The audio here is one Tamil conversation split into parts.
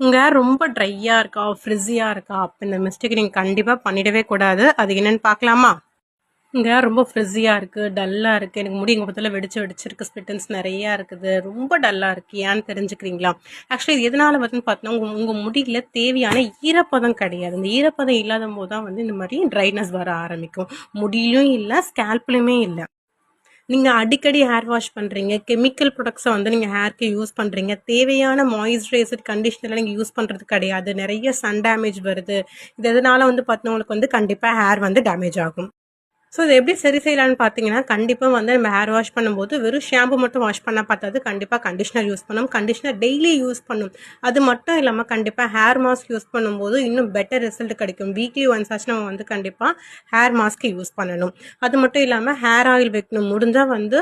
உங்க ஹேர் ரொம்ப ட்ரையா இருக்கா, ஃப்ரிஸியா இருக்கா? அப்ப இந்த மிஸ்டேக் நீங்க கண்டிப்பா பண்ணிடவே கூடாது. அது என்னன்னு பார்க்கலாமா? உங்க ஹேர் ரொம்ப ஃப்ரிஸியா இருக்கு, டல்லா இருக்கு. எனக்கு முடி இங்க பக்கத்துல வெடிச்சு வெடிச்சிருக்கு, ஸ்ப்ளிட் எண்ட்ஸ் நெறையா இருக்குது. ரொம்ப டல்லா இருக்கு. ஏன்னு தெரிஞ்சுக்கிறீங்களா? ஆக்சுவலி இது எதனால வருதுன்னு பார்த்தீங்கன்னா, உங்க உங்க முடியில தேவையான ஈரப்பதம் கிடையாது. இந்த ஈரப்பதம் இல்லாதம்போது தான் வந்து இந்த மாரி ட்ரைனஸ் வர ஆரம்பிக்கும். முடியிலும் இல்ல, ஸ்கேல்ப்லயுமே இல்ல. நீங்க அடிக்கடி ஹேர் வாஷ் பண்றீங்க. கெமிக்கல் ப்ராடக்ட்ஸ வந்து நீங்க ஹேர்க்கு யூஸ் பண்றீங்க. தேவையான மாய்ஸ்சரைசர், கண்டிஷனர்லாம் நீங்க யூஸ் பண்றது கிடையாது. நெறைய சன் டேமேஜ் வருது. இது எதனால வந்து பார்த்தீங்கன்னா, உங்களுக்கு வந்து கண்டிப்பா ஹேர் வந்து டேமேஜ் ஆகும். ஸோ இத எப்படி சரி செய்யலான்னு பார்த்தீங்கன்னா, கண்டிப்பா வந்து நம்ம ஹேர் வாஷ் பண்ணும்போது வெறும் ஷாம்பு மட்டும் வாஷ் பண்ணா பத்தாது. கண்டிப்பா கண்டிஷனர் யூஸ் பண்ணணும். கண்டிஷனர் டெய்லி யூஸ் பண்ணணும். அது மட்டும் இல்லாம கண்டிப்பா ஹேர் மாஸ்க் யூஸ் பண்ணும்போது இன்னும் பெட்டர் ரிசல்ட் கிடைக்கும். வீக்லி ஒன்ஸ் ஆச்சும் நம்ம வந்து கண்டிப்பா ஹேர் மாஸ்க் யூஸ் பண்ணணும். அது மட்டும் இல்லாம ஹேர் ஆயில் வைக்கணும். முடிஞ்சா வந்து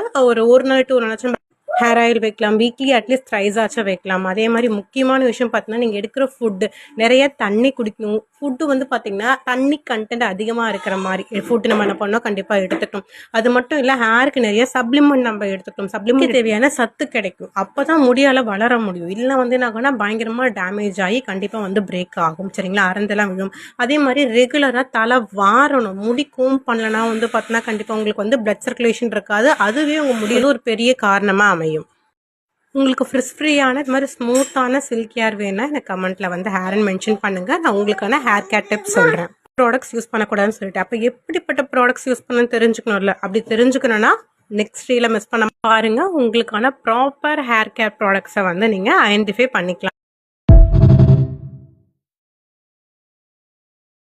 ஒரு நாள் டூ நாளாச்சும் ஹேர் ஆயில் வைக்கலாம். வீக்லி அட்லீஸ்ட் த்ரைஸ் ஆச்சும் வைக்கலாம். அதே மாரி முக்கியமான விஷயம் பார்த்தீங்கன்னா, நீங்க எடுக்கிற ஃபுட் நெறைய தண்ணி குடிக்கணும். ஃபுட்டு வந்து பார்த்தீங்கன்னா, தண்ணி கன்டென்ட் அதிகமா இருக்கிற மாரி ஃபுட் நம்ம என்ன பண்ணணும், கண்டிப்பா எடுத்துக்கணும். அது மட்டும் இல்ல, ஹேருக்கு நெறைய சப்ளிமெண்ட் நம்ம எடுத்துக்கணும். சப்ளிமெண்ட் தேவையான சத்து கிடைக்கும். அப்பதான் முடியால வளர முடியும். இல்ல வந்து என்ன ஆகும்னா, பயங்கரமா டேமேஜ் ஆகி கண்டிப்பா வந்து பிரேக் ஆகும். சரிங்களா? அறந்தெல்லாம் விழும். அதே மாரி ரெகுலரா தல வாரணும். முடி கூம் பண்ணலனா வந்து பார்த்தீங்கன்னா, கண்டிப்பா உங்களுக்கு வந்து பிளட் சர்க்குலேஷன் இருக்காது. அதுவே உங்க முடியில ஒரு பெரிய காரணமா அமையும். உங்களுக்கு ஃப்ரியான இது மாதிரி ஸ்மூத்தான சில்க் ஹேர் வேணா எனக்கு கமெண்ட்ல வந்து ஹேர்ன்னு மென்ஷன் பண்ணுங்க. நான் உங்களுக்கான ஹேர் கேர் டிப்ஸ் சொல்றேன். ப்ராடக்ட்ஸ் யூஸ் பண்ணக்கூடாதுன்னு சொல்லிட்டு அப்போ எப்படிப்பட்ட ப்ராடக்ட்ஸ் யூஸ் பண்ணணும்னு தெரிஞ்சுக்கணும்ல. அப்படி தெரிஞ்சுக்கணும்னா நெக்ஸ்ட் ரீல மிஸ் பண்ண பாருங்க. உங்களுக்கான ப்ராப்பர் ஹேர் கேர் ப்ராடக்ட்ஸை வந்து நீங்க ஐடென்டிஃபை பண்ணிக்கலாம்.